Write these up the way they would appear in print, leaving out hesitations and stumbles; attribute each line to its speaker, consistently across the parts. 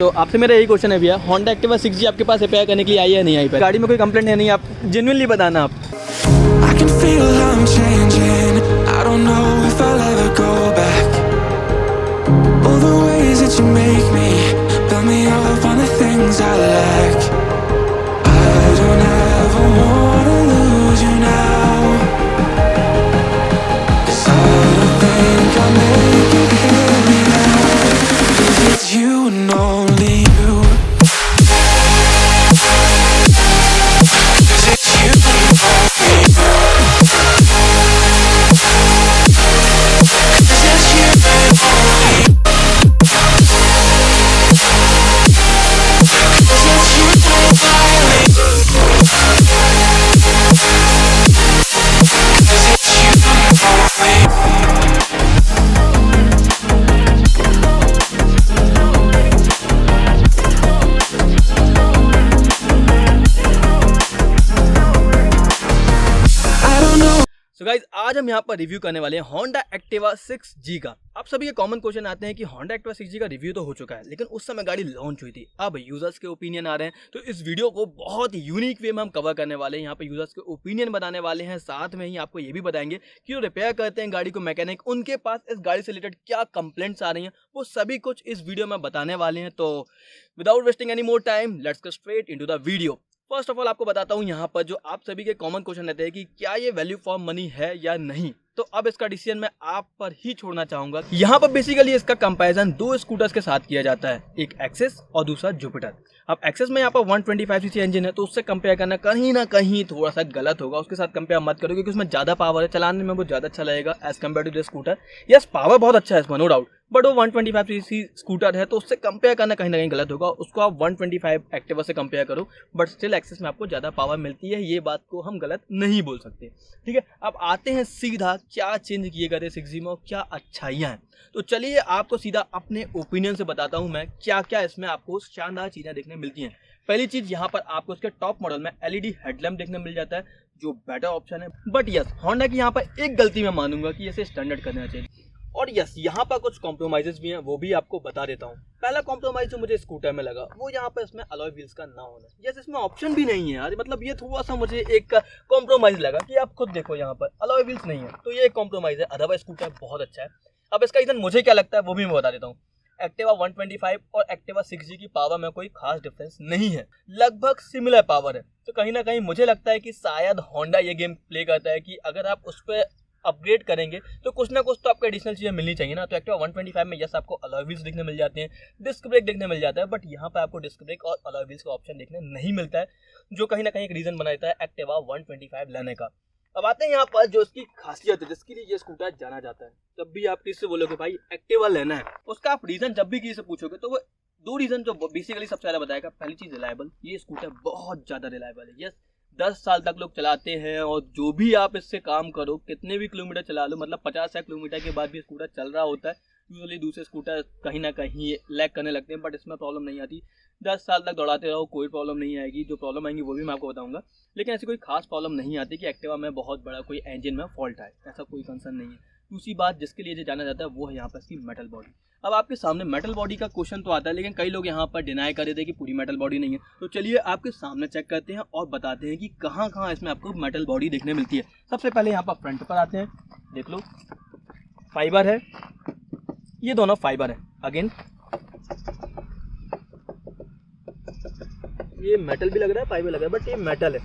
Speaker 1: तो आपसे मेरा यही क्वेश्चन है भैया, Honda Activa 6G आपके पास रिपेयर करने के लिए आई है नहीं आई? गाड़ी में कोई कंप्लेंट है नहीं? आप जेन्युइनली बताना आप।
Speaker 2: I can feel I'm changing. I don't know if I'll ever go back. All the ways that you make me build me up on the things I lack. I don't ever wanna lose you now. 'Cause I don't think I'll make it here now. 'Cause it's you and only you. 'Cause it's you and only you.
Speaker 1: So guys आज हम यहाँ पर review करने वाले हैं Honda Activa 6G का। आप सभी के कॉमन क्वेश्चन आते हैं कि Honda Activa 6G का रिव्यू तो हो चुका है, लेकिन उस समय गाड़ी लॉन्च हुई थी, अब यूजर्स के ओपिनियन आ रहे हैं। तो इस वीडियो को बहुत यूनिक वे में हम कवर करने वाले हैं। यहाँ पे यूजर्स के ओपिनियन बताने वाले हैं, साथ में ही आपको ये भी बताएंगे कि जो रिपेयर करते हैं गाड़ी को मैकेनिक, उनके पास इस गाड़ी से रिलेटेड क्या कंप्लेंट्स आ रही हैं, वो सभी कुछ इस वीडियो में बताने वाले हैं। तो without wasting any more time, let's go straight into the video. First of all आपको बताता हूँ यहाँ पर जो आप सभी के कॉमन क्वेश्चन रहते हैं कि क्या ये वैल्यू फॉर मनी है या नहीं। तो अब इसका डिसीजन मैं आप पर ही छोड़ना चाहूंगा। यहाँ पर बेसिकली इसका कंपैरिजन दो स्कूटर्स के साथ किया जाता है, एक एक्सेस और दूसरा जुपिटर। अब एक्सेस में यहाँ पर 125 सीसी इंजन है, तो उससे कंपेयर करना कहीं ना कहीं थोड़ा सा गलत होगा। उसके साथ कंपेयर मत करो, क्योंकि उसमें ज़्यादा पावर है, चलाने में वो ज़्यादा अच्छा लगेगा as compare to the scooter. Yes, power बहुत अच्छा है इसमें, नो डाउट, बट वो 125 सीसी स्कूटर है, तो उससे कंपेयर करना कहीं ना कहीं गलत होगा। उसको आप 125 एक्टिवा से कंपेयर करो, बट स्टिल एक्सेस में आपको ज़्यादा पावर मिलती है, ये बात को हम गलत नहीं बोल सकते। ठीक है, अब आते हैं सीधा क्या चेंज किए गए थे 6G में और क्या अच्छाइयाँ हैं। तो चलिए आपको सीधा अपने ओपिनियन से बताता हूँ मैं क्या क्या इसमें आपको शानदार चीज़ें देखने मिलती हैं। पहली चीज़, यहाँ पर आपको इसके टॉप मॉडल में LED हेडलैम्प देखने मिल जाता है, जो बेटर ऑप्शन है। बट यस, होंडा की यहाँ पर एक गलती मैं मानूंगा कि इसे स्टैंडर्ड करना चाहिए। और यस, यहाँ पर कुछ कॉम्प्रोमाइजेस भी हैं, वो भी आपको बता देता हूँ। पहला कॉम्प्रोमाइज जो मुझे स्कूटर में लगा, वो यहाँ पर इसमें अलॉय व्हील्स का ना होना। यस, इसमें ऑप्शन भी नहीं है यार, मतलब ये थोड़ा सा मुझे एक कॉम्प्रोमाइज लगा कि आप खुद देखो यहाँ पर अलॉय व्हील्स नहीं है, तो ये एक कॉम्प्रोमाइज है। अदरवाइज स्कूटर बहुत अच्छा है। अब इसका रीजन मुझे क्या लगता है वो भी मैं बता देता हूँ। एक्टिवा 125 और एक्टिवा 6G की पावर में कोई खास डिफरेंस नहीं है, लगभग सिमिलर पावर है। तो कहीं ना कहीं मुझे लगता है कि शायद होंडा ये गेम प्ले करता है कि अगर आप उस पर अपग्रेड करेंगे तो कुछ ना कुछ तो आपको एडिशनल चीज़ें मिलनी चाहिए ना। तो एक्टिवा 125 में यस आपको अलॉय व्हील्स देखने मिल जाते हैं, डिस्क ब्रेक देखने मिल जाता है, बट यहाँ पर आपको डिस्क ब्रेक और अलॉय व्हील्स का ऑप्शन देखने नहीं मिलता है, जो कहीं ना कहीं एक रीज़न बना देता है एक्टिवा 125 लेने का। अब आते हैं यहाँ पर जो इसकी खासियत है, जिसके लिए ये स्कूटर जाना जाता है। जब भी आप किसी से बोलोगे भाई एक्टिवा लेना है, उसका आप रीज़न जब भी किसी से पूछोगे तो वो दो रीज़न जो बेसिकली सबसे ज़्यादा बताएगा। पहली चीज़ रिलायबल, ये स्कूटर बहुत ज़्यादा रिलायबल है। यस, 10 साल तक लोग चलाते हैं, और जो भी आप इससे काम करो, कितने भी किलोमीटर चला लो, मतलब 50 किलोमीटर के बाद भी स्कूटर चल रहा होता है। यूजुअली दूसरे स्कूटर कहीं ना कहीं लैग करने लगते हैं, बट इसमें प्रॉब्लम नहीं आती। 10 साल तक दौड़ाते रहो, कोई प्रॉब्लम नहीं आएगी। जो प्रॉब्लम आएंगी वो भी मैं आपको बताऊंगा, लेकिन ऐसी कोई खास प्रॉब्लम नहीं आती कि एक्टिवा में बहुत बड़ा कोई इंजन में फॉल्ट है, ऐसा कोई कंसर्न नहीं है। दूसरी बात जिसके लिए जाना जाता है वो है यहाँ पर इसकी मेटल बॉडी। अब आपके सामने मेटल बॉडी का क्वेश्चन तो आता है, लेकिन कई लोग यहाँ पर डिनाई कर देते हैं कि पूरी मेटल बॉडी नहीं है। तो चलिए आपके सामने चेक करते हैं और बताते हैं कि कहाँ कहाँ इसमें आपको मेटल बॉडी देखने मिलती है। सबसे पहले यहाँ पर फ्रंट पर आते हैं, देख लो फाइबर है, ये दोनों फाइबर है। अगेन ये मेटल भी लग रहा है, फाइबर लग रहा है, बट ये मेटल है,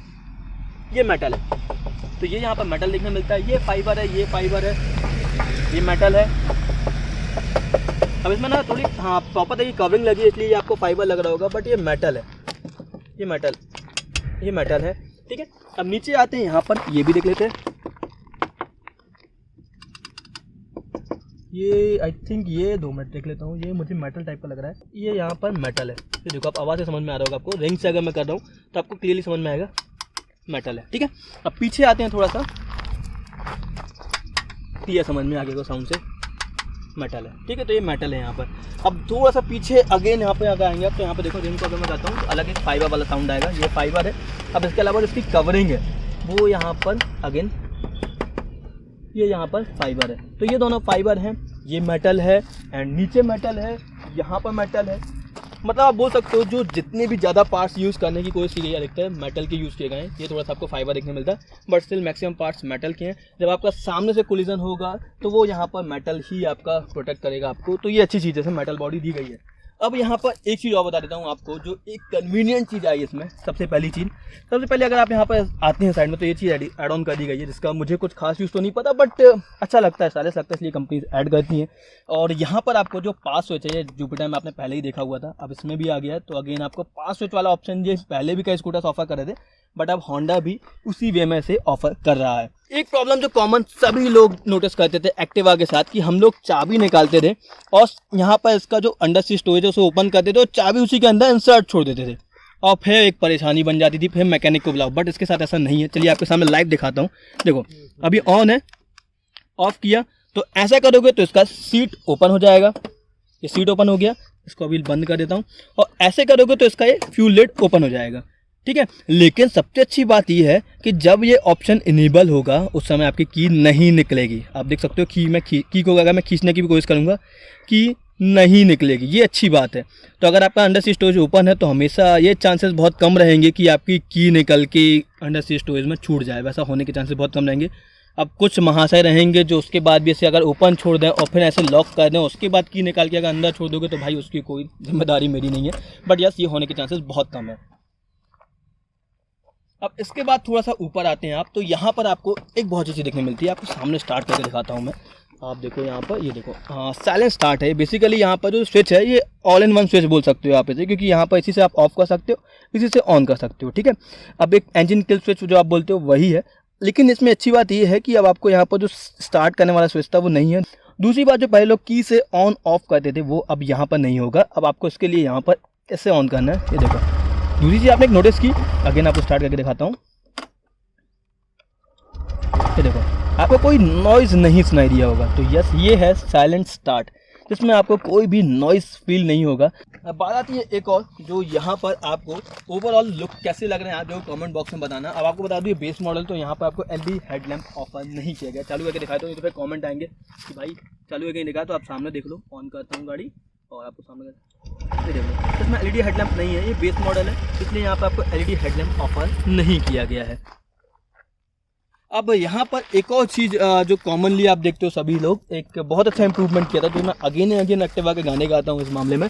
Speaker 1: ये मेटल है। तो ये यहाँ पर मेटल देखने मिलता है। ये फाइबर है, ये फाइबर है, ये मेटल है। अब इसमें ना थोड़ी हाँ प्रॉपर देखिए कवरिंग लगी है, इसलिए ये आपको फाइबर लग रहा होगा, बट ये मेटल है, ये मेटल, ये मेटल है। ठीक है, अब नीचे आते हैं, यहाँ पर ये भी देख लेते हैं। ये आई थिंक ये 2 मिनट देख लेता हूँ, ये मुझे मेटल टाइप का लग रहा है। ये यहाँ पर मेटल है, ये देखो आप आवाज़ से समझ में आ रहा होगा आपको। रिंग से अगर मैं कर रहा हूँ तो आपको क्लियरली समझ में आएगा मेटल है। ठीक है, अब पीछे आते हैं, थोड़ा सा क्लियर समझ में आ गया साउंड से, मेटल है। ठीक है, तो ये मेटल है यहाँ पर। अब थोड़ा सा पीछे अगेन यहाँ पे अगर आएंगे तो यहाँ पे देखो रिंग को अगर मैं जाता हूँ तो अलग एक फाइबर वाला साउंड आएगा, ये फाइबर है। अब इसके अलावा इसकी कवरिंग है वो यहाँ पर अगेन ये यहाँ पर फाइबर है। तो ये दोनों फाइबर हैं, ये मेटल है एंड नीचे मेटल है, यहाँ पर मेटल है, मतलब आप बोल सकते हो जो जितने भी ज़्यादा पार्ट्स यूज़ करने की कोशिश की गई है, अधिकतर मेटल के यूज़ किए गए हैं। ये थोड़ा सा आपको फाइबर देखने मिलता है, but still maximum parts metal के हैं। जब आपका सामने से कोलिजन होगा तो वो यहाँ पर मेटल ही आपका प्रोटेक्ट करेगा आपको, तो ये अच्छी चीज़ है, मेटल बॉडी दी गई है। अब यहाँ पर एक चीज़ और बता देता हूँ आपको, जो एक कन्वीनियंट चीज़ आई इसमें। सबसे पहले अगर आप यहाँ पर आते हैं साइड में, तो ये चीज़ ऐड ऑन कर दी गई है, जिसका मुझे कुछ खास यूज़ तो नहीं पता, बट अच्छा लगता है, स्टाइलिश लगता है, इसलिए कंपनी ऐड करती हैं। और यहाँ पर आपको जो पास स्विच है, ये जुपिटर में आपने पहले ही देखा हुआ था, अब इसमें भी आ गया है। तो अगेन आपको पास स्विच वाला ऑप्शन ये पहले भी कई स्कूटर्स ऑफर कर रहे थे, बट अब होंडा भी उसी वे में से ऑफर कर रहा है। एक प्रॉब्लम जो कॉमन सभी लोग नोटिस करते थे एक्टिवा के साथ, कि हम लोग चाबी निकालते थे और यहाँ पर इसका जो अंडर सीट स्टोरेज है उसे ओपन करते थे और चाबी उसी के अंदर इंसर्ट छोड़ देते थे, और फिर एक परेशानी बन जाती थी, फिर मैकेनिक को बुलाओ। बट इसके साथ ऐसा नहीं है। चलिए आपके सामने लाइव दिखाता हूँ। देखो अभी ऑन है, ऑफ किया तो ऐसा करोगे तो इसका सीट ओपन हो जाएगा, ये सीट ओपन हो गया। इसको अभी बंद कर देता हूँ, और ऐसे करोगे तो इसका ये फ्यूल लिड ओपन हो जाएगा, ठीक है। लेकिन सबसे अच्छी बात यह है कि जब ये ऑप्शन इनेबल होगा उस समय आपकी की नहीं निकलेगी। आप देख सकते हो की को अगर मैं खींचने की भी कोशिश करूँगा, की नहीं निकलेगी, ये अच्छी बात है। तो अगर आपका अंडर सीट स्टोरेज ओपन है तो हमेशा ये चांसेस बहुत कम रहेंगे कि आपकी की निकल के अंडर सीट स्टोरेज में छूट जाए, वैसा होने के चांसेस बहुत कम रहेंगे। अब कुछ महाशय रहेंगे जो उसके बाद भी ऐसे अगर ओपन छोड़ दें और फिर ऐसे लॉक कर दें, उसके बाद की निकाल के अगर अंदर छोड़ दोगे तो भाई उसकी कोई जिम्मेदारी मेरी नहीं है। बट यस, ये होने के चांसेस बहुत कम है। अब इसके बाद थोड़ा सा ऊपर आते हैं आप, तो यहाँ पर आपको एक बहुत अच्छी चीज़ देखने मिलती है। आपको सामने स्टार्ट करके दिखाता हूँ मैं। आप देखो यहाँ पर, ये देखो, हाँ साइलेंट स्टार्ट है। बेसिकली यहाँ पर जो स्विच है ये ऑल इन वन स्विच बोल सकते हो आप इसे, क्योंकि यहाँ पर इसी से आप ऑफ कर सकते हो, इसी से ऑन कर सकते हो, ठीक है। अब एक इंजन किल स्विच जो आप बोलते हो वही है, लेकिन इसमें अच्छी बात ये है कि अब आपको यहाँ पर जो स्टार्ट करने वाला स्विच था वो नहीं है। दूसरी बात, जो पहले लोग की से ऑन ऑफ करते थे वो अब यहाँ पर नहीं होगा। अब आपको इसके लिए यहाँ पर ऐसे ऑन करना है, ये देखो। दूसरी चीज़ आपने एक नोटिस की, अगेन आपको स्टार्ट करके दिखाता हूँ, ये देखो, आपको कोई नॉइज़ नहीं सुनाई दिया होगा। तो यस, ये है साइलेंट स्टार्ट, जिसमें आपको कोई भी नॉइज़ फील नहीं होगा। अब बात आती है एक और, जो यहाँ पर आपको ओवरऑल लुक कैसे लग रहे हैं आप जो कमेंट बॉक्स में बताना। अब आपको बता दूँ ये बेस मॉडल, तो यहाँ पर आपको एलईडी हेडलैम्प ऑफर नहीं किया गया। चालू करके दिखाता हूँ, तो फिर कमेंट आएंगे कि भाई चालू करके दिखा, तो आप सामने देख लो। ऑन करता हूँ गाड़ी और आपको सामने देख लो, इसमें एलईडी हेडलैम्प नहीं है, ये बेस मॉडल है, इसलिए यहाँ पर आपको एलईडी हेडलैम्प ऑफर नहीं किया गया है। अब यहाँ पर एक और चीज़ जो कॉमनली आप देखते हो सभी लोग, एक बहुत अच्छा इंप्रूवमेंट किया था, जो मैं अगेन एंड अगेन एक्टिवा के गाने गाता हूँ इस मामले में।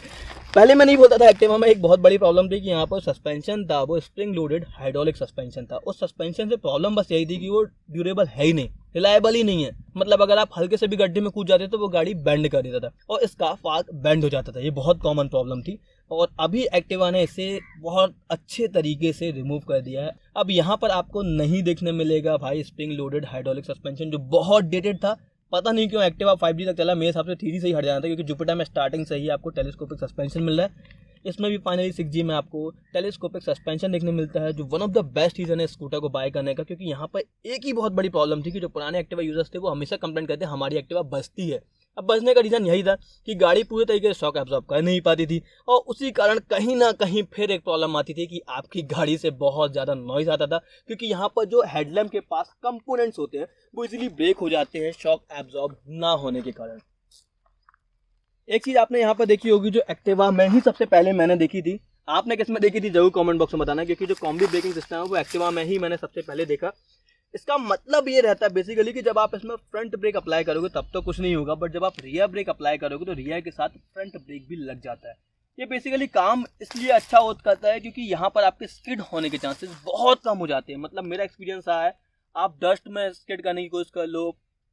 Speaker 1: पहले मैं नहीं बोलता था, एक्टिवा में एक बहुत बड़ी प्रॉब्लम थी कि यहाँ पर सस्पेंशन था वो स्प्रिंग लोडेड हाइड्रोलिक सस्पेंशन था। उस सस्पेंशन से प्रॉब्लम बस यही थी कि वो ड्यूरेबल है ही नहीं, रिलायबल ही नहीं है। मतलब अगर आप हल्के से भी गड्ढे में कूद जाते तो वो गाड़ी बेंड कर देता था और इसका फाग बेंड हो जाता था। ये बहुत कॉमन प्रॉब्लम थी, और अभी एक्टिवा ने इसे बहुत अच्छे तरीके से रिमूव कर दिया है। अब यहाँ पर आपको नहीं देखने मिलेगा भाई स्प्रिंग लोडेड हाइड्रोलिक सस्पेंशन, जो बहुत डेटेड था। पता नहीं क्यों एक्टिवा 5G तक चला, मेरे हिसाब से 3G से ही हट जाना था, क्योंकि जुपिटर में स्टार्टिंग से ही आपको टेलीस्कोपिक सस्पेंशन मिल रहा है। इसमें भी फाइनली 6G में आपको टेलीस्कोपिक सस्पेंशन देखने मिलता है, जो one of the best reason है स्कूटर को बाय करने का। क्योंकि यहाँ पर एक ही बहुत बड़ी प्रॉब्लम थी कि जो पुराने एक्टिवा यूजर्स थे वो हमेशा कंप्लेंट करते हमारी एक्टिवा बजती है। अब बजने का रीज़न यही था कि गाड़ी पूरे तरीके से शॉक एब्जॉर्ब कर नहीं पाती थी, और उसी कारण कहीं ना कहीं फिर एक प्रॉब्लम आती थी कि आपकी गाड़ी से बहुत ज़्यादा नॉइज़ आता था, क्योंकि यहाँ पर जो हेडलैम्प के पास कंपोनेंट्स होते हैं वो इजीली ब्रेक हो जाते हैं शॉक एब्जॉर्ब ना होने के कारण। एक चीज़ आपने यहाँ पर देखी होगी जो एक्टिवा में ही सबसे पहले मैंने देखी थी, आपने किस में देखी थी जरूर कमेंट बॉक्स में बताना, क्योंकि जो कॉम्बी ब्रेकिंग सिस्टम है वो एक्टिवा में ही मैंने सबसे पहले देखा। इसका मतलब ये रहता है बेसिकली कि जब आप इसमें फ्रंट ब्रेक अप्लाई करोगे तब तो कुछ नहीं होगा, बट जब आप रियर ब्रेक अप्लाई करोगे तो रियर के साथ फ्रंट ब्रेक भी लग जाता है। ये बेसिकली काम इसलिए अच्छा करता है क्योंकि यहाँ पर आपके स्किड होने के चांसेस बहुत कम हो जाते हैं। मतलब मेरा एक्सपीरियंस रहा है, आप डस्ट में स्किड करने की कोशिश कर लो,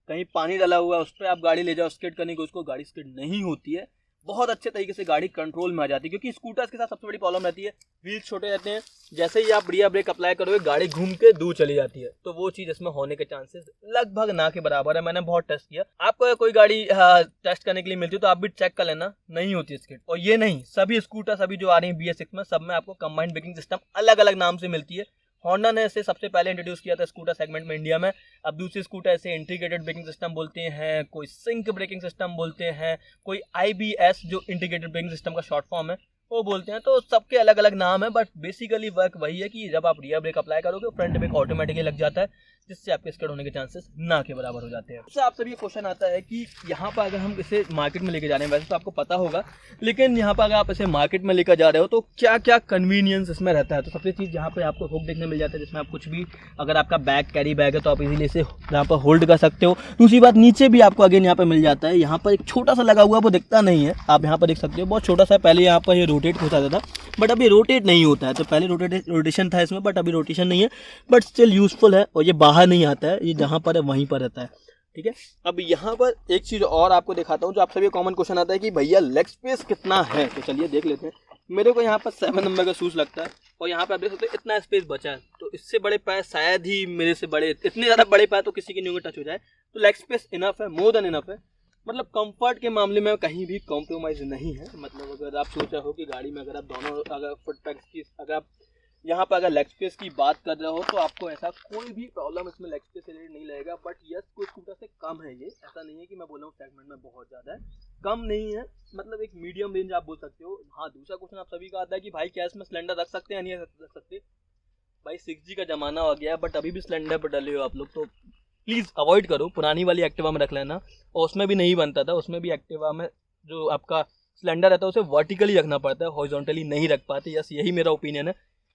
Speaker 1: कहीं पानी डाला हुआ है उस पर आप गाड़ी ले जाओ स्किड करने की कोशिश को, गाड़ी स्किड नहीं होती है, बहुत अच्छे तरीके से गाड़ी कंट्रोल में आ जाती है। क्योंकि स्कूटर्स के साथ सबसे बड़ी प्रॉब्लम रहती है व्हील्स छोटे रहते हैं, जैसे ही आप रियर ब्रेक अप्लाई करोगे गाड़ी घूम के दूर चली जाती है, तो वो चीज़ इसमें होने के चांसेस लगभग ना के बराबर है। मैंने बहुत टेस्ट किया, आपको कोई गाड़ी टेस्ट करने के लिए मिलती है तो आप भी चेक कर लेना, नहीं होती स्किड। और ये नहीं, सभी स्कूटर सभी जो आ रही है BS6 में, सब में आपको कंबाइंड ब्रेकिंग सिस्टम अलग अलग नाम से मिलती है। होंडा ने इसे सबसे पहले इंट्रोड्यूस किया था स्कूटर सेगमेंट में इंडिया में। अब दूसरे स्कूटर ऐसे इंटीग्रेटेड ब्रेकिंग सिस्टम बोलते हैं, कोई सिंक ब्रेकिंग सिस्टम बोलते हैं, कोई IBS जो इंटीग्रेटेड ब्रेकिंग सिस्टम का शॉर्ट फॉर्म है वो बोलते हैं। तो सबके अलग अलग नाम है, बट बेसिकली वर्क वही है कि जब आप रियर ब्रेक अप्लाई करोगे फ्रंट ब्रेक ऑटोमेटिकली लग जाता है। जिससे आपके स्किड होने के चांसेस ना के बराबर हो जाते हैं। उससे आप सभी क्वेश्चन आता है कि यहाँ पर अगर हम इसे मार्केट में लेके जा रहे हैं, वैसे तो आपको पता होगा, लेकिन यहाँ पर अगर आप इसे मार्केट में लेकर जा रहे हो तो क्या क्या कन्वीनियंस इसमें रहता है। तो सबसे चीज़ यहाँ पर आपको हुक देखने मिल जाता है, जिसमें आप कुछ भी, अगर आपका बैग कैरी बैग है तो आप इजीली इसे यहाँ पर होल्ड कर सकते हो। दूसरी बात, नीचे भी आपको अगेन यहाँ पर मिल जाता है, यहाँ पर एक छोटा सा लगा हुआ, वो दिखता नहीं है, आप यहाँ पर देख सकते हो, बहुत छोटा सा। पहले यहाँ पर ये रोटेट हो जाता था, बट अभी रोटेट नहीं होता है। तो पहले रोटेशन था इसमें, बट अभी रोटेशन नहीं है, बट स्टिल यूजफुल है। और ये बाहर नहीं आता है, ये जहाँ पर है वहीं पर रहता है, ठीक है। अब यहाँ पर एक चीज़ और आपको दिखाता हूँ, जो आप सभी कॉमन क्वेश्चन आता है कि भैया लेग स्पेस कितना है। तो चलिए देख लेते हैं। मेरे को यहाँ पर 7 नंबर का शूज़ लगता है, और यहाँ पर आप देख सकते हो इतना स्पेस बचा है। तो इससे बड़े पाए शायद ही मेरे से बड़े, इतने ज़्यादा बड़े पाए तो किसी की न्यू में टच हो जाए। तो लेग स्पेस इनफ है, मोर देन इनफ है। मतलब कंफर्ट के मामले में कहीं भी कॉम्प्रोमाइज़ नहीं है। मतलब अगर आप सोच रहे हो कि गाड़ी में अगर आप दोनों, अगर फुट पैक्स की, अगर आप यहाँ पर अगर लेग स्पेस की बात कर रहे हो, तो आपको ऐसा कोई भी प्रॉब्लम इसमें लेग स्पेस से रिलेटेड नहीं लगेगा। बट यस, कुछ स्कूटर से कम है ये, ऐसा नहीं है कि मैं बोल रहा हूँ सेगमेंट में बहुत ज़्यादा है, कम नहीं है, मतलब एक मीडियम रेंज आप बोल सकते हो। हाँ, दूसरा क्वेश्चन आप सभी का आता है कि भाई क्या इसमें सिलेंडर रख सकते हैं या नहीं रख सकते। भाई 6G का ज़माना हो गया है, बट अभी भी सिलेंडर पर डले हो आप लोग, तो प्लीज़ अवॉइड करो। पुरानी वाली एक्टिवा में रख लेना, और उसमें भी नहीं बनता था। उसमें भी एक्टिवा में जो आपका सिलेंडर रहता है उसे वर्टिकली रखना पड़ता है, हॉरिजॉन्टली नहीं रख पाते। यस, यही मेरा ओपिनियन है,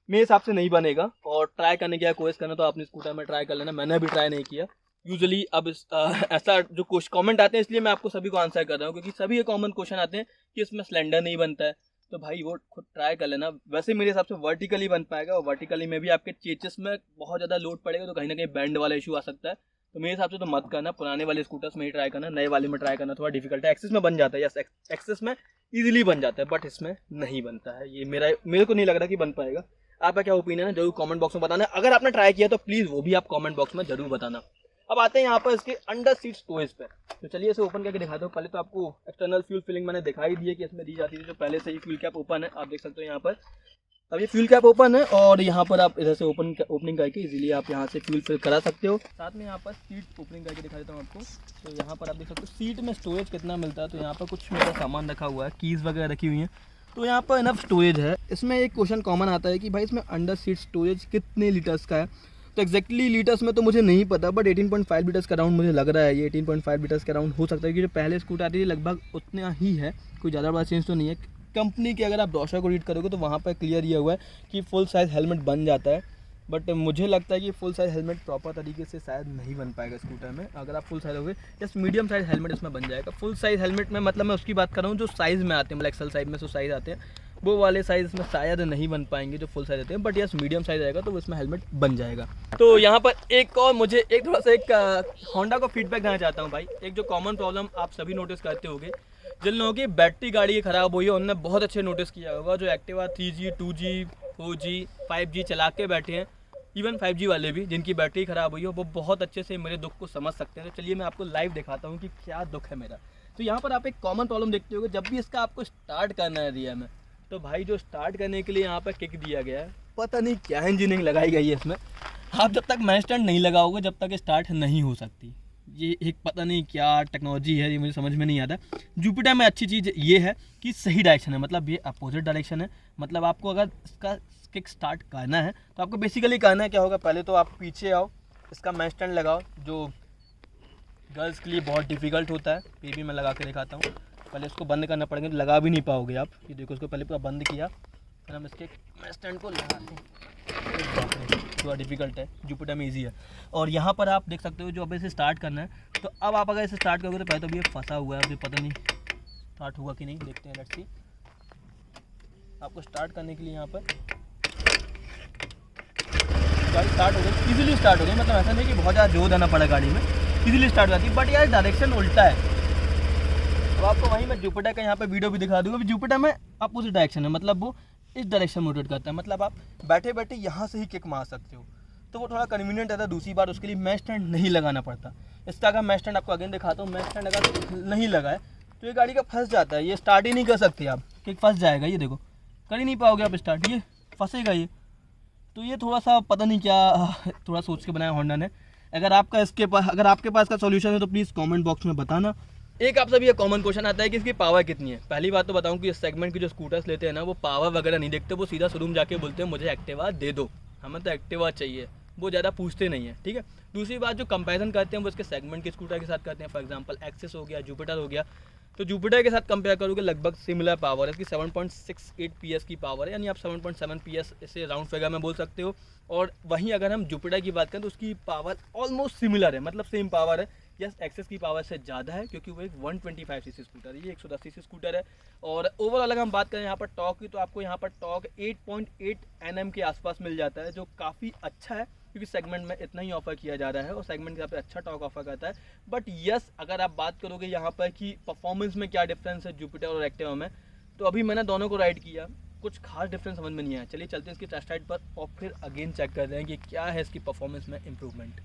Speaker 1: मेरे हिसाब से नहीं बनेगा। और ट्राई करने की कोशिश करना तो अपनी स्कूटर में ट्राई कर लेना, मैंने भी ट्राई नहीं किया यूजुअली। अब ऐसा जो कुछ कमेंट आते हैं, इसलिए मैं आपको सभी को आंसर कर रहा हूँ, क्योंकि सभी ये कॉमन क्वेश्चन आते हैं कि इसमें सिलेंडर नहीं बनता है। तो भाई वो खुद ट्राई कर लेना। वैसे मेरे हिसाब से वर्टिकली बन पाएगा, और वर्टिकली में भी आपके चेचेस में बहुत ज़्यादा लोड पड़ेगा, तो कहीं ना कहीं बैंड वाला इशू आ सकता है। तो मेरे हिसाब से तो मत करना, पुराने वाले स्कूटर्स में ही ट्राई करना, नए वाले में ट्राई करना थोड़ा डिफिकल्ट है। एक्सेस में बन जाता है, यस एक्सेस में इजीली बन जाता है, बट इसमें नहीं बनता है। ये मेरे को नहीं लग रहा कि बन पाएगा। आपका क्या ओपिनियन है जरूर कमेंट बॉक्स में बताना। अगर आपने ट्राई किया तो प्लीज़ वो भी आप कमेंट बॉक्स में जरूर बताना। अब आते हैं यहाँ पर इसके अंडर सीट स्टोरेज पे। तो चलिए इसे ओपन करके दिखाता हूँ। पहले तो आपको एक्सटर्नल फ्यूल फिलिंग मैंने दिखाई दी है कि इसमें दी जाती है, जो पहले से ही फ्यूल कैप ओपन है, आप देख सकते हो यहाँ पर। अब ये फ्यूल कैप ओपन है, और यहाँ पर आप इधर से ओपनिंग करके इजीली आप यहाँ से फ्यूल फिल करा सकते हो। साथ में यहाँ पर सीट ओपनिंग करके दिखा देता हूँ आपको। तो यहाँ पर आप देख सकते हो सीट में स्टोरेज कितना मिलता है। तो यहाँ पर कुछ मेरा सामान रखा हुआ है, कीज़ वगैरह रखी हुई हैं, तो यहाँ पर इनफ स्टोरेज है। इसमें एक क्वेश्चन कॉमन आता है कि भाई इसमें अंडर सीट स्टोरेज कितने लीटर्स का है। तो एक्जैक्टली लीटर्स में तो मुझे नहीं पता, बट 18.5 लीटर्स का अराउंड मुझे लग रहा है। ये 18.5 लीटर्स का अराउंड हो सकता है, क्योंकि जो पहले स्कूटर आती थी लगभग उतना ही है, कोई ज़्यादा बड़ा चेंज तो नहीं है। कंपनी के अगर आप ब्रोशर को रीड करोगे तो वहाँ पर क्लियर ये हुआ है कि फुल साइज़ हेलमेट बन जाता है, बट मुझे लगता है कि फुल साइज़ हेलमेट प्रॉपर तरीके से शायद नहीं बन पाएगा स्कूटर में। अगर आप फुल साइज़ होगे, जस्ट मीडियम साइज़ हेलमेट इसमें बन जाएगा। फुल साइज़ हेलमेट में मतलब मैं उसकी बात कर रहा हूँ जो साइज़ में आते हैं, मतलब एक्सल साइज़ में जो साइज़ आते हैं, वो वाले साइज़ में शायद नहीं बन पाएंगे जो फुल साइज़ रहते हैं, बट यस मीडियम साइज़ आएगा तो उसमें हेलमेट बन जाएगा। तो यहाँ पर एक और मुझे एक थोड़ा सा एक होंडा को फीडबैक देना चाहता हूँ भाई। एक जो कॉमन प्रॉब्लम आप सभी नोटिस करते होंगे, जिन लोगों की बैटरी गाड़ी ख़राब हुई है उनने बहुत अच्छे नोटिस किया होगा। जो Activa 3G 2G 4G 5G चला के बैठे हैं, इवन 5G वाले भी जिनकी बैटरी ख़राब हुई है, वो बहुत अच्छे से मेरे दुख को समझ सकते हैं। तो चलिए मैं आपको लाइव दिखाता हूँ कि क्या दुख है मेरा। तो यहाँ पर आप एक कॉमन प्रॉब्लम देखते होगे, जब भी इसका आपको स्टार्ट करना है रिया में, तो भाई जो स्टार्ट करने के लिए यहाँ पर किक दिया गया है, पता नहीं क्या इंजीनियरिंग लगाई गई है इसमें। आप जब तक मैन स्टैंड नहीं लगाओगे जब तक स्टार्ट नहीं हो सकती। ये एक पता नहीं क्या टेक्नोलॉजी है, ये मुझे समझ में नहीं आता। जुपिटर में अच्छी चीज़ ये है कि सही डायरेक्शन है, मतलब ये अपोजिट डायरेक्शन है। मतलब आपको अगर इसका किक स्टार्ट करना है तो आपको बेसिकली करना है क्या होगा, पहले तो आप पीछे आओ, इसका मैन स्टैंड लगाओ, जो गर्ल्स के लिए बहुत डिफिकल्ट होता है। ये भी मैं लगा के दिखाता हूँ। पहले इसको बंद करना पड़ेगा, तो लगा भी नहीं पाओगे आप। ये देखो, इसको पहले पूरा बंद किया, फिर हम इसके मैन स्टैंड को लगाते हैं। थोड़ा डिफिकल्ट है, जुपिटर में इजी है। और यहाँ पर आप देख सकते हो जो अब इसे स्टार्ट करना है, तो अब आप अगर इसे स्टार्ट करोगे तो पहले तो अभी ये फंसा हुआ है, अभी पता नहीं स्टार्ट होगा कि नहीं, देखते हैं। Let's see. आपको स्टार्ट करने के लिए यहाँ पर गाड़ी स्टार्ट हो गई, इजीली स्टार्ट हो गई। मतलब ऐसा नहीं कि बहुत ज़्यादा जोर देना पड़ा गाड़ी में, इजीली स्टार्ट हो जाती है। बट यार डायरेक्शन उल्टा है। अब आपको वहीं मैं जुपिटर का यहाँ पे वीडियो भी दिखा दूँगा। जुपिटर में अपोजिट डायरेक्शन है, मतलब वो इस डायरेक्शन में रोटेट करता है। मतलब आप बैठे बैठे यहाँ से ही किक मार सकते हो, तो वो थोड़ा कन्वीनियंट रहता है। दूसरी बार उसके लिए मैन स्टैंड नहीं लगाना पड़ता। इसका अगर मैन स्टैंड आपको अगेन दिखाता हूँ, मैन स्टैंड अगर नहीं लगाए तो ये गाड़ी का फंस जाता है, ये स्टार्ट ही नहीं कर सकते आप, किक फंस जाएगा। ये देखो, कर ही नहीं पाओगे आप स्टार्ट, ये फंसेगा ये। तो ये थोड़ा सा पता नहीं क्या थोड़ा सोच के बनाया होंडा ने। अगर आपके पास का सॉल्यूशन है तो प्लीज़ कमेंट बॉक्स में बताना। एक आप सभी ये कॉमन क्वेश्चन आता है कि इसकी पावर कितनी है। पहली बात तो बताऊं कि इस सेगमेंट के जो स्कूटर्स लेते हैं ना, वो पावर वगैरह नहीं देखते, वो सीधा शोरूम जाके बोलते हैं मुझे एक्टिवा दे दो, हमें तो एक्टिवा चाहिए। वो ज़्यादा पूछते नहीं हैं, ठीक है। दूसरी बात, जो कंपैरिजन करते हैं वो इसके सेगमेंट के स्कूटर के साथ करते हैं। फॉर एग्जांपल एक्सेस हो गया, जुपिटर हो गया, तो जुपिटर के साथ कंपेयर करोगे लगभग सिमिलर पावर है इसकी, 7.68 PS की पावर है, यानी आप 7.7 PS इसे राउंड फिगर में बोल सकते हो। और वहीं अगर हम जुपिटर की बात करें तो उसकी पावर ऑलमोस्ट सिमिलर है, मतलब सेम पावर है। यस, एक्सेस की पावर से ज़्यादा है क्योंकि वो एक 125 सीसी स्कूटर है, ये 110 सीसी स्कूटर है। और ओवरऑल अगर हम बात करें यहाँ पर टॉर्क की, तो आपको यहाँ पर टॉर्क 8.8 Nm के आसपास मिल जाता है, जो काफ़ी अच्छा है क्योंकि सेगमेंट में इतना ही ऑफर किया जा रहा है और सेगमेंट के यहाँ पे अच्छा टॉर्क ऑफर करता है। बट यस, अगर आप बात करोगे यहाँ पर कि परफॉर्मेंस में क्या डिफरेंस है जुपिटर और एक्टिवा में, तो अभी मैंने दोनों को राइड किया, कुछ खास डिफरेंस समझ में नहीं आया। चलिए चलते हैं इसकी टेस्ट राइड पर और फिर अगेन चेक कर रहे हैं कि क्या है इसकी परफॉर्मेंस में improvement.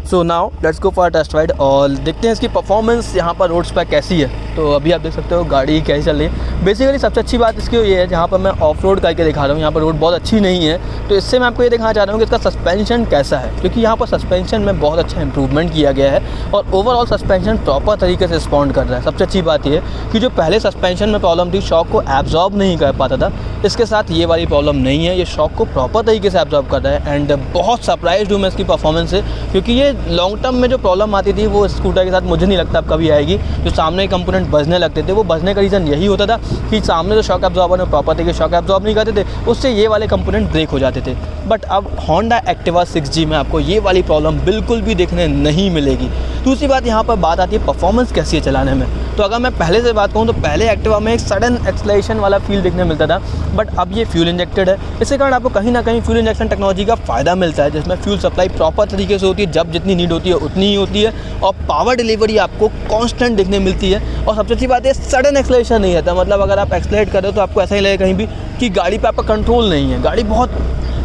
Speaker 1: So now let's go for test ride और देखते हैं इसकी परफॉर्मेंस यहाँ पर रोड्स पर कैसी है। तो अभी आप देख सकते हो गाड़ी कैसी चल रही है। बेसिकली सबसे अच्छी बात इसकी ये है, जहाँ पर मैं ऑफ रोड करके दिखा रहा हूँ, यहाँ पर रोड बहुत अच्छी नहीं है, तो इससे मैं आपको ये दिखाना चाह रहा हूँ कि इसका सस्पेंशन कैसा है, क्योंकि यहाँ पर सस्पेंशन में बहुत अच्छा इंप्रूवमेंट किया गया है और ओवरऑल सस्पेंशन प्रॉपर तरीके से रिस्पॉन्ड कर रहा है। सबसे अच्छी बात ये कि जो पहले सस्पेंशन में प्रॉब्लम थी, शॉक को एब्जॉर्ब नहीं कर पाता था, इसके साथ ये वाली प्रॉब्लम नहीं है, ये शॉक को प्रॉपर तरीके से एब्जॉर्ब कर रहा है। एंड बहुत सरप्राइज्ड हूँ मैं इसकी परफॉर्मेंस से, क्योंकि ये लॉन्ग टर्म में जो प्रॉब्लम आती थी वो स्कूटर के साथ मुझे नहीं लगता अब कभी आएगी। जो सामने के कंपोनेंट बजने लगते थे, वो बजने का रीज़न यही होता था कि सामने जो शॉक एब्जॉर्बर में प्रॉपर तरीके शॉक एब्जॉर्ब नहीं करते थे, उससे ये वाले कंपोनेंट ब्रेक हो जाते थे। बट अब होंडा एक्टिवा 6G में आपको ये वाली प्रॉब्लम बिल्कुल भी देखने नहीं मिलेगी। दूसरी बात, यहाँ पर बात आती है परफॉर्मेंस कैसी है चलाने में। तो अगर मैं पहले से बात कहूँ तो पहले एक्टिवा में एक सडन एक्सलेशन वाला फील देखने मिलता था, बट अब ये फ्यूल इंजेक्टेड है। इसके कारण आपको कहीं ना कहीं फ्यूल इंजेक्शन टेक्नोलॉजी का फ़ायदा मिलता है, जिसमें फ्यूल सप्लाई प्रॉपर तरीके से होती है, जब जितनी नीड होती है उतनी ही होती है, और पावर डिलीवरी आपको कांस्टेंट देखने मिलती है। और सबसे अच्छी बात है, सडन एक्सलेशन नहीं रहता, मतलब अगर आप एक्सलेट कर रहे हो तो आपको ऐसा ही लगेगा कहीं भी कि गाड़ी पे आपका कंट्रोल नहीं है, गाड़ी बहुत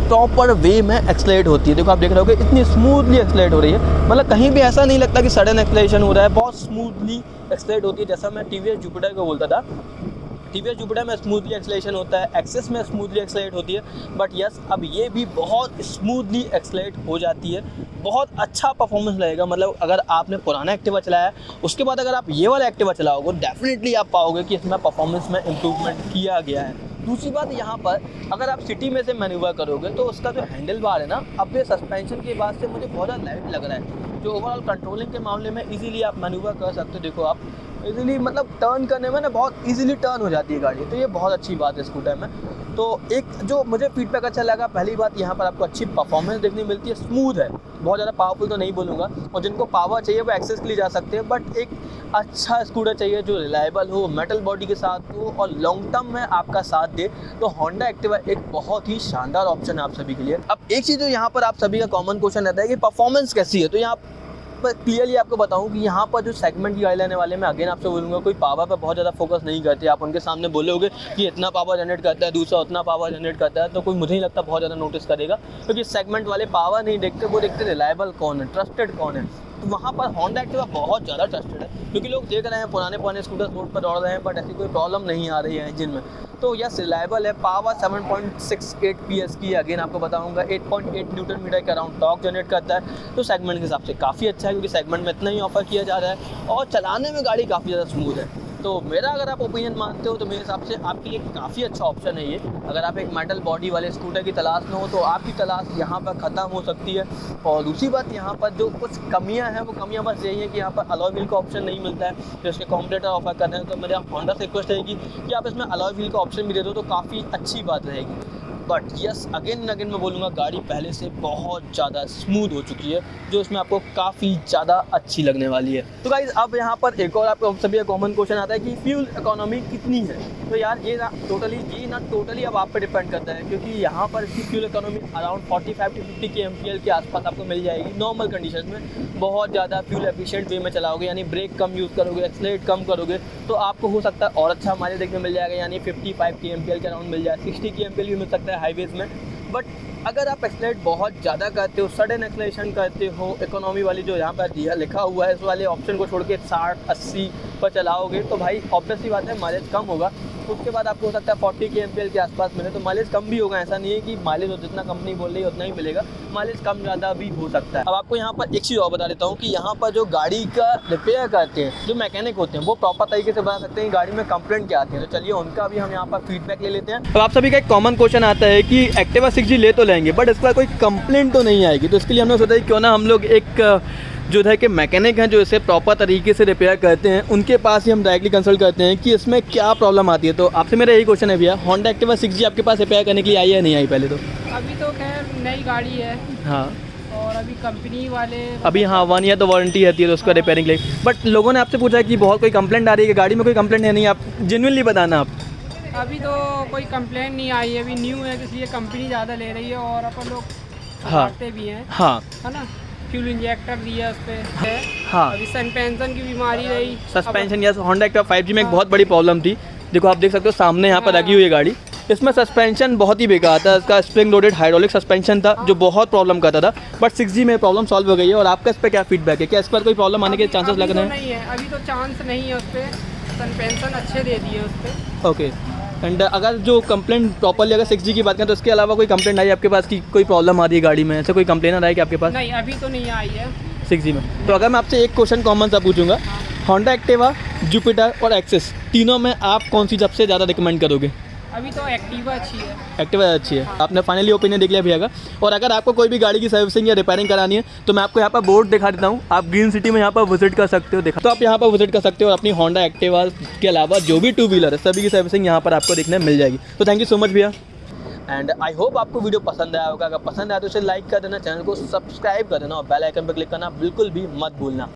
Speaker 1: प्रॉपर वे में एक्सलेट होती है। देखो आप देख रहे हो कि इतनी स्मूथली एक्सलेट हो रही है, मतलब कहीं भी ऐसा नहीं लगता कि सडन एक्सलेशन हो रहा है, बहुत स्मूथली एक्सलेट होती है। जैसा मैं TVS जुपिटर को बोलता था, TVS जुपिटर में स्मूथली एक्सलेशन होता है, एक्सेस में स्मूथली एक्सलेट होती है, बट यस अब ये भी बहुत स्मूथली एक्सलेट हो जाती है। बहुत अच्छा परफॉर्मेंस लगेगा, मतलब अगर आपने पुराना एक्टिवा चलाया उसके बाद अगर आप ये वाला एक्टिवा चलाओगे, डेफिनेटली आप पाओगे कि इसमें परफॉर्मेंस में इम्प्रूवमेंट किया गया है। दूसरी बात, यहाँ पर अगर आप सिटी में से मैन्यूवर करोगे तो उसका जो हैंडल बार है ना, अब ये सस्पेंशन के बाद से मुझे बहुत ज़्यादा लाइट लग रहा है। जो ओवरऑल कंट्रोलिंग के मामले में इजीली आप मैन्यूवर कर सकते हो। देखो आप इजीली, मतलब टर्न करने में ना बहुत इजीली टर्न हो जाती है गाड़ी, तो ये बहुत अच्छी बात है स्कूटर में। तो एक जो मुझे फीडबैक अच्छा लगा, पहली बात यहाँ पर आपको अच्छी परफॉर्मेंस देखने मिलती है, स्मूथ है, बहुत ज़्यादा पावरफुल तो नहीं बोलूँगा, और जिनको पावर चाहिए वो एक्सेस के लिए जा सकते हैं, बट एक अच्छा स्कूटर चाहिए जो रिलायबल हो, मेटल बॉडी के साथ हो और लॉन्ग टर्म में आपका साथ दे, तो होंडा एक्टिवा एक बहुत ही शानदार ऑप्शन है आप सभी के लिए। अब एक चीज़ जो यहाँ पर आप सभी का कॉमन क्वेश्चन रहता है कि परफॉर्मेंस कैसी है, तो यहाँ पर क्लियरली आपको बताऊं कि यहाँ पर जो सेगमेंट की गाड़ी लेने वाले, मैं अगेन आपसे बोलूँगा, कोई पावर पर बहुत ज़्यादा फोकस नहीं करते। आप उनके सामने बोलोगे कि इतना पावर जनरेट करता है, दूसरा उतना पावर जनरेट करता है, तो कोई मुझे नहीं लगता बहुत ज़्यादा नोटिस करेगा, क्योंकि सेगमेंट वाले पावर नहीं देखते, वो देखते रिलायबल कौन है, ट्रस्टेड कौन है। तो वहाँ पर होंडा एक्टिवा बहुत ज़्यादा ट्रस्टेड है, क्योंकि लोग देख रहे हैं पुराने स्कूटर रोड पर दौड़ रहे हैं, बट ऐसी कोई प्रॉब्लम नहीं आ रही है इंजन में। तो यस, रिलायबल है, पावर 7.68 PS की, अगेन आपको बताऊंगा 8.8 न्यूटन मीटर के अराउंड टॉर्क जनरेट करता है, तो सेगमेंट के हिसाब से काफ़ी अच्छा है, क्योंकि सेगमेंट में इतना ही ऑफर किया जा रहा है और चलाने में गाड़ी काफ़ी ज़्यादा स्मूथ है। तो मेरा अगर आप ओपिनियन मानते हो तो मेरे हिसाब से आपके लिए काफ़ी अच्छा ऑप्शन है ये। अगर आप एक मेटल बॉडी वाले स्कूटर की तलाश में हो तो आपकी तलाश यहाँ पर ख़त्म हो सकती है। और दूसरी बात, यहाँ पर जो कुछ कमियाँ हैं वो कमियाँ बस यही है कि यहाँ पर अलॉय व्हील का ऑप्शन नहीं मिलता है, जो इसके कॉम्पिटिटर ऑफर कर रहे हैं। तो मेरे होंडा से रिक्वेस्ट रहेगी कि आप इसमें अलॉय व्हील का ऑप्शन भी दे दो तो काफ़ी अच्छी बात रहेगी। बट यस, अगेन मैं बोलूँगा गाड़ी पहले से बहुत ज़्यादा स्मूथ हो चुकी है, जो इसमें आपको काफ़ी ज़्यादा अच्छी लगने वाली है। तो गाइज अब यहाँ पर एक और आपको सभी कॉमन क्वेश्चन आता है कि फ्यूल इकोनॉमी कितनी है। तो यार ये ना टोटली अब आप पे डिपेंड करता है, क्योंकि यहाँ पर इसकी फ्यूल इकोनॉमी अराउंड 45 से 50 kmpl के आसपास आपको मिल जाएगी नॉर्मल कंडीशन में। बहुत ज़्यादा फ्यूल एफिशिएंट वे में चलाओगे, यानी ब्रेक कम यूज़ करोगे, एक्सलेट कम करोगे, तो आपको हो सकता है और अच्छा माइलेज देखने मिल जाएगा, यानी 55 kmpl के अराउंड मिल जाए, 60 kmpl भी मिल सकता है हाईवेज में। बट अगर आप एक्सलेट बहुत ज़्यादा करते हो, सडन एक्सलेशन करते हो, इकोनॉमी वाली जो यहाँ पर दिया लिखा हुआ है इस वाले ऑप्शन को छोड़ के 60-80 पर चलाओगे, तो भाई ऑब्वियस सी बात है माइलेज कम होगा। उसके बाद आपको हो सकता है 40 kmpl के आसपास मिले, तो माइलेज कम भी होगा। ऐसा नहीं है कि माइलेज जितना कंपनी बोल रही है उतना ही मिलेगा, माइलेज कम ज़्यादा भी हो सकता है। अब आपको यहाँ पर एक चीज़ और बता देता हूँ कि यहाँ पर जो गाड़ी का रिपेयर करते हैं, जो मैकेनिक होते हैं, वो प्रॉपर तरीके से बता सकते हैं गाड़ी में कंप्लेंट क्या आती है। तो चलिए उनका भी हम यहाँ पर फीडबैक ले लेते हैं। अब आप सभी का एक कॉमन क्वेश्चन आता है कि एक्टिवा 6G ले तो लेंगे बट इसका कोई कंप्लेंट तो नहीं आएगी। तो इसके लिए हमने सोचा कि क्यों ना हम लोग एक जो है कि मैकेनिक हैं जो इसे प्रॉपर तरीके से रिपेयर करते हैं, उनके पास ही हम डायरेक्टली कंसल्ट करते हैं कि इसमें क्या प्रॉब्लम आती है। तो आपसे मेरा यही क्वेश्चन है भैया, होंडा एक्टिवा 6G आपके पास रिपेयर करने के लिए आई है नहीं आई? पहले तो
Speaker 3: अभी तो खैर नई गाड़ी है,
Speaker 1: हाँ,
Speaker 3: और अभी कंपनी वाले
Speaker 1: अभी हाँ 1 ईयर तो वारंटी रहती है तो उसका रिपेयरिंग के लिए। बट लोगों ने आपसे पूछा कि बहुत कोई कंप्लेंट आ रही है कि गाड़ी में कोई कंप्लेंट है नहीं, आप जेन्युइनली बताना आप।
Speaker 3: अभी तो कोई कंप्लेंट नहीं आई है, अभी न्यू है, इसलिए कंपनी ज़्यादा ले रही है और अपन लोग
Speaker 1: हाँ
Speaker 3: सुधारते भी हैं,
Speaker 1: हाँ
Speaker 3: है ना। फ्यूल इंजेक्टर दिया उस पर है।
Speaker 1: हाँ,
Speaker 3: अभी सस्पेंशन की बीमारी रही,
Speaker 1: सस्पेंशन या होंडा एक्टिवा 5G में एक बहुत बड़ी प्रॉब्लम थी। देखो आप देख सकते हो सामने यहाँ पर लगी हुई है गाड़ी, इसमें सस्पेंशन बहुत ही बेकार था। इसका स्प्रिंग लोडेड हाइड्रोलिक सस्पेंशन था जो बहुत प्रॉब्लम करता था, बट 6G में प्रॉब्लम सॉल्व हो गई है। और आपका इस पर क्या फीडबैक है, क्या इस पर कोई प्रॉब्लम आने के चांसेस लग रहे हैं?
Speaker 3: नहीं है, अभी तो चांस नहीं है उस पर, सस्पेंशन अच्छे दे दिए उस पर।
Speaker 1: ओके, एंड अगर जो कंप्लेंट प्रॉपरली अगर 6G की बात करें तो इसके अलावा कोई कंप्लेंट आई आपके पास कि कोई प्रॉब्लम आ रही है गाड़ी में, ऐसे कोई कंप्लेनर आई कि आपके पास
Speaker 3: नहीं, अभी तो नहीं आई है
Speaker 1: 6G में? तो अगर मैं आपसे एक क्वेश्चन कॉमन सा पूछूंगा, होंडा एक्टिवा, जुपिटर और एक्सेस तीनों में आप कौन सी सबसे ज़्यादा रिकमेंड करोगे?
Speaker 3: अभी तो एक्टिवा अच्छी है।
Speaker 1: एक्टिवा अच्छी है, आपने फाइनली ओपिनियन देख लिया भैया का। और अगर आपको कोई भी गाड़ी की सर्विसिंग या रिपेयरिंग करानी है तो मैं आपको यहाँ पर बोर्ड दिखा देता हूँ, आप ग्रीन सिटी में यहाँ पर विजिट कर सकते हो। देखा तो आप यहाँ पर विजिट कर सकते हो और अपनी होंडा एक्टिवा के अलावा जो भी 2 व्हीलर है सभी की सर्विसिंग यहाँ पर आपको देखने मिल जाएगी। तो थैंक यू सो मच भैया, एंड आई होप आपको वीडियो पसंद आया होगा। अगर पसंद आया तो इसे लाइक कर देना, चैनल को सब्सक्राइब कर देना और बेल आइकन पर क्लिक करना बिल्कुल भी मत भूलना।